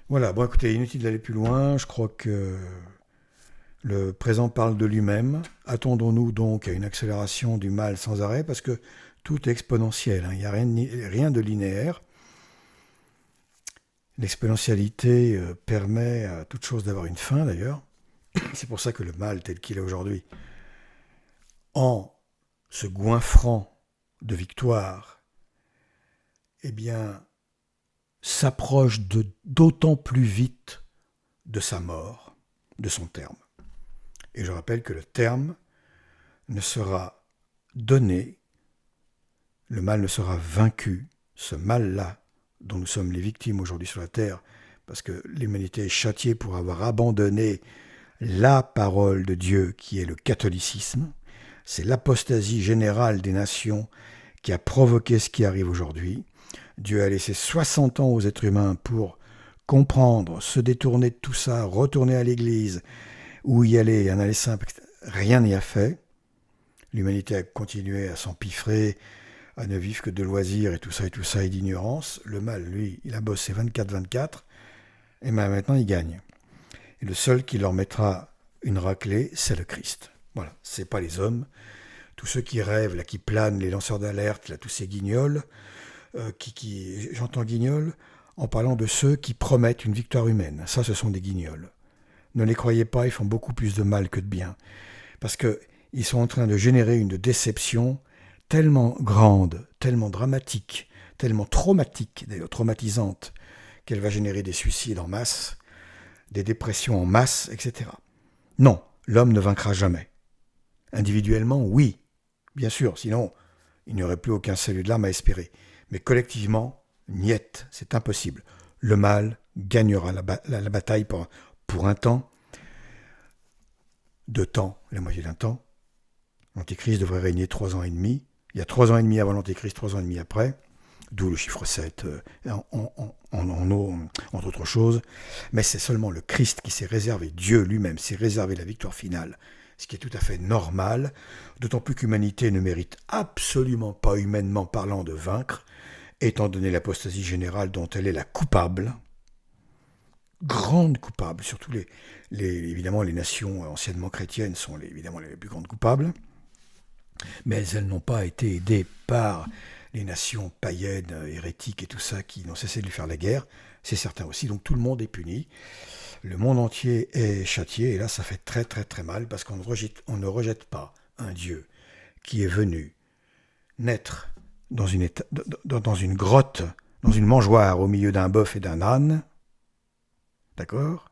Voilà, bon écoutez, inutile d'aller plus loin, je crois que le présent parle de lui-même. Attendons-nous donc à une accélération du mal sans arrêt, parce que tout est exponentiel, hein. Il n'y a rien de linéaire. L'exponentialité permet à toute chose d'avoir une fin d'ailleurs. C'est pour ça que le mal tel qu'il est aujourd'hui, en se goinfrant de victoire, eh bien, s'approche d'autant plus vite de sa mort, de son terme. Et je rappelle que le terme ne sera donné, le mal ne sera vaincu, ce mal-là dont nous sommes les victimes aujourd'hui sur la terre, parce que l'humanité est châtiée pour avoir abandonné la parole de Dieu qui est le catholicisme. C'est l'apostasie générale des nations qui a provoqué ce qui arrive aujourd'hui. Dieu a laissé 60 ans aux êtres humains pour comprendre, se détourner de tout ça, retourner à l'église, où y aller, un aller simple. Rien n'y a fait. L'humanité a continué à s'empiffrer, à ne vivre que de loisirs et tout ça et d'ignorance. Le mal, lui, il a bossé 24/24, et maintenant il gagne. Et le seul qui leur mettra une raclée, c'est le Christ. Voilà, c'est pas les hommes. Tous ceux qui rêvent, là, qui planent, les lanceurs d'alerte, là, tous ces guignols, j'entends guignols en parlant de ceux qui promettent une victoire humaine. Ça, ce sont des guignols. Ne les croyez pas, ils font beaucoup plus de mal que de bien. Parce qu'ils sont en train de générer une déception tellement grande, tellement dramatique, tellement traumatique, d'ailleurs traumatisante, qu'elle va générer des suicides en masse, des dépressions en masse, etc. Non, l'homme ne vaincra jamais. Individuellement, oui, bien sûr, sinon il n'y aurait plus aucun salut de l'âme à espérer. Mais collectivement, niet, c'est impossible. Le mal gagnera la bataille pour un temps, 2 temps, la moitié d'un temps. L'Antéchrist devrait régner 3 ans et demi. Il y a 3 ans et demi avant l'Antéchrist, 3 ans et demi après, d'où le chiffre 7, entre autres choses. Mais c'est seulement le Christ qui s'est réservé, Dieu lui-même s'est réservé la victoire finale, ce qui est tout à fait normal, d'autant plus qu'humanité ne mérite absolument pas, humainement parlant, de vaincre, étant donné l'apostasie générale dont elle est la coupable, grande coupable, surtout évidemment les nations anciennement chrétiennes sont évidemment les plus grandes coupables, mais elles n'ont pas été aidées par les nations païennes, hérétiques et tout ça qui n'ont cessé de lui faire la guerre, c'est certain aussi, donc tout le monde est puni. Le monde entier est châtié, et là ça fait très très très mal, parce qu'on ne rejette pas un Dieu qui est venu naître dans une grotte, dans une mangeoire au milieu d'un bœuf et d'un âne, d'accord,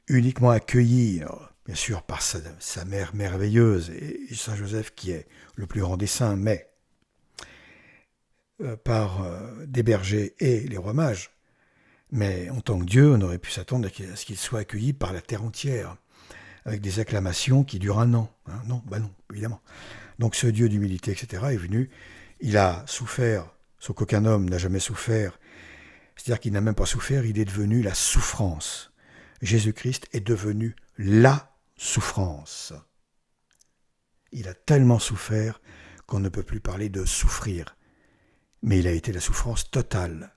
uniquement accueilli, bien sûr, par sa mère merveilleuse, et Saint Joseph qui est le plus grand des saints, mais par des bergers et les rois mages. Mais en tant que Dieu, on aurait pu s'attendre à ce qu'il soit accueilli par la terre entière, avec des acclamations qui durent 1 an. Hein. Non, évidemment. Donc ce Dieu d'humilité, etc., est venu, il a souffert, ce qu'aucun homme n'a jamais souffert, c'est-à-dire qu'il n'a même pas souffert, il est devenu la souffrance. Jésus-Christ est devenu la souffrance. Il a tellement souffert qu'on ne peut plus parler de souffrir, mais il a été la souffrance totale.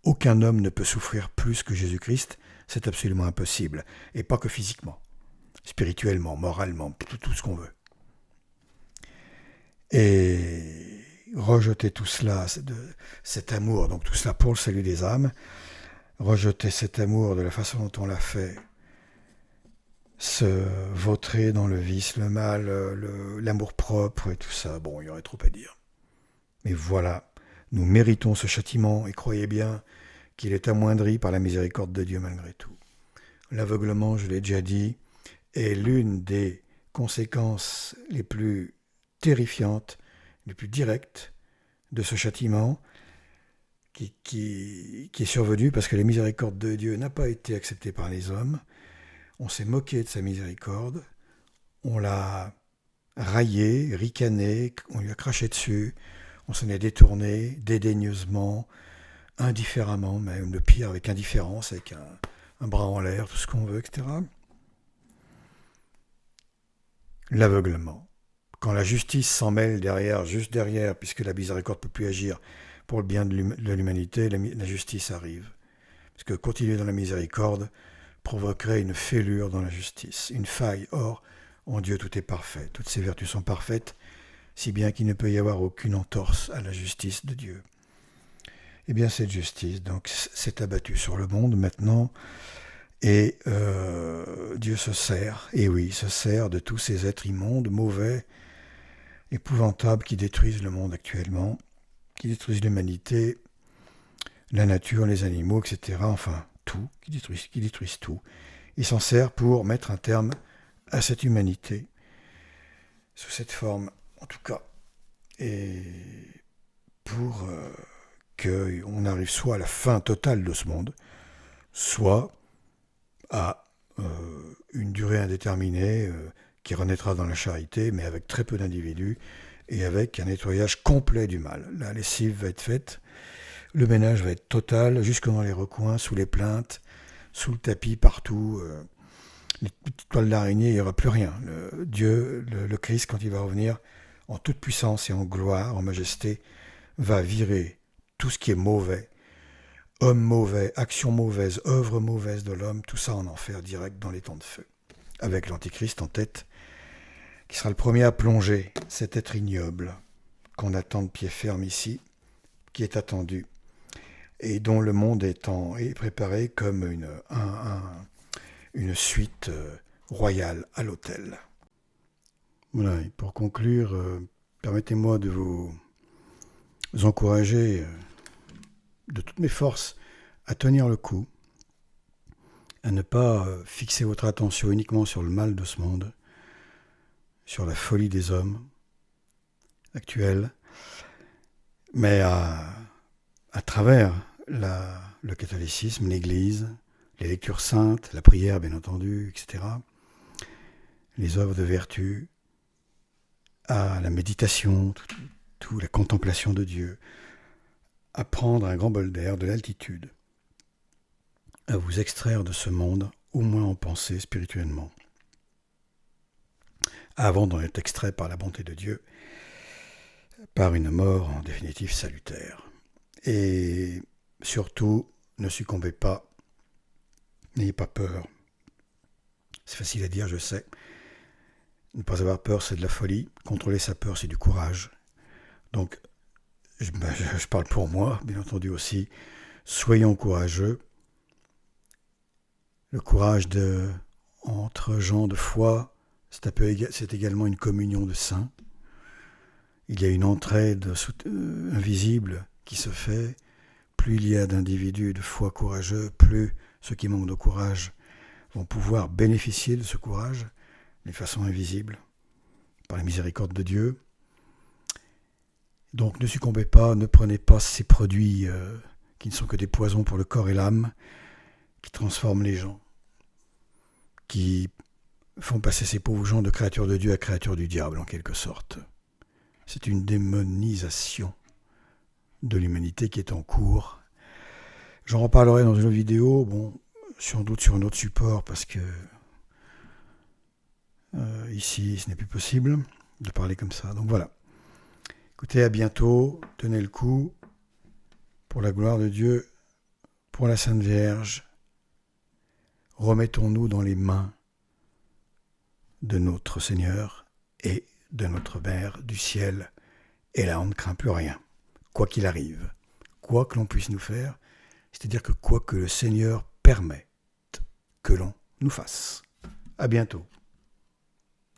Aucun homme ne peut souffrir plus que Jésus-Christ, c'est absolument impossible, et pas que physiquement. spirituellement, moralement, tout ce qu'on veut. Et rejeter tout cela, cet amour, donc tout cela pour le salut des âmes, rejeter cet amour de la façon dont on l'a fait, se vautrer dans le vice, le mal, l'amour-propre et tout ça, bon, il y aurait trop à dire. Mais voilà, nous méritons ce châtiment, et croyez bien qu'il est amoindri par la miséricorde de Dieu malgré tout. L'aveuglement, je l'ai déjà dit, est l'une des conséquences les plus terrifiantes, les plus directes de ce châtiment qui est survenu parce que la miséricorde de Dieu n'a pas été acceptée par les hommes. On s'est moqué de sa miséricorde, on l'a raillé, ricané, on lui a craché dessus, on s'en est détourné dédaigneusement, indifféremment, même le pire avec indifférence, avec un bras en l'air, tout ce qu'on veut, etc. L'aveuglement. Quand la justice s'en mêle derrière, juste derrière, puisque la miséricorde ne peut plus agir pour le bien de l'humanité, la justice arrive. Parce que continuer dans la miséricorde provoquerait une fêlure dans la justice, une faille. Or, en Dieu, tout est parfait. Toutes ses vertus sont parfaites, si bien qu'il ne peut y avoir aucune entorse à la justice de Dieu. Eh bien, cette justice donc s'est abattue sur le monde maintenant, et Dieu se sert, et oui, se sert de tous ces êtres immondes, mauvais, épouvantables, qui détruisent le monde actuellement, qui détruisent l'humanité, la nature, les animaux, etc. Enfin, tout, qui détruisent tout. Il s'en sert pour mettre un terme à cette humanité, sous cette forme, en tout cas, et pour qu'on arrive soit à la fin totale de ce monde, soit à une durée indéterminée qui renaîtra dans la charité, mais avec très peu d'individus et avec un nettoyage complet du mal. La lessive va être faite, le ménage va être total, jusque dans les recoins, sous les plaintes, sous le tapis, partout. Les petites toiles d'araignée, il n'y aura plus rien. Le Christ, quand il va revenir, en toute puissance et en gloire, en majesté, va virer tout ce qui est mauvais, homme mauvais, action mauvaise, œuvre mauvaise de l'homme, tout ça en enfer direct dans les temps de feu. Avec l'Antichrist en tête, qui sera le premier à plonger cet être ignoble qu'on attend de pied ferme ici, qui est attendu, et dont le monde est préparé comme une suite royale à l'autel. Voilà, et pour conclure, permettez-moi de vous encourager de toutes mes forces à tenir le coup, à ne pas fixer votre attention uniquement sur le mal de ce monde, sur la folie des hommes actuels, mais à travers le catholicisme, l'Église, les lectures saintes, la prière bien entendu, etc., les œuvres de vertu, à la méditation, la contemplation de Dieu, à prendre un grand bol d'air, de l'altitude, à vous extraire de ce monde, au moins en pensée spirituellement, avant d'en être extrait par la bonté de Dieu, par une mort en définitive salutaire. Et surtout, ne succombez pas, n'ayez pas peur. C'est facile à dire, je sais. Ne pas avoir peur, c'est de la folie. Contrôler sa peur, c'est du courage. Donc, je parle pour moi, bien entendu aussi. Soyons courageux. Le courage entre gens de foi, c'est également une communion de saints. Il y a une entraide invisible qui se fait. Plus il y a d'individus de foi courageux, plus ceux qui manquent de courage vont pouvoir bénéficier de ce courage de façon invisible, par la miséricorde de Dieu. Donc ne succombez pas, ne prenez pas ces produits qui ne sont que des poisons pour le corps et l'âme, qui transforment les gens, qui font passer ces pauvres gens de créatures de Dieu à créatures du diable, en quelque sorte. C'est une démonisation de l'humanité qui est en cours. J'en reparlerai dans une autre vidéo, sans doute sur un autre support, parce que ici, ce n'est plus possible de parler comme ça. Donc voilà. Écoutez, à bientôt, tenez le coup, pour la gloire de Dieu, pour la Sainte Vierge. Remettons-nous dans les mains de notre Seigneur et de notre Mère du ciel. Et là, on ne craint plus rien, quoi qu'il arrive, quoi que l'on puisse nous faire, c'est-à-dire que quoi que le Seigneur permette que l'on nous fasse. À bientôt.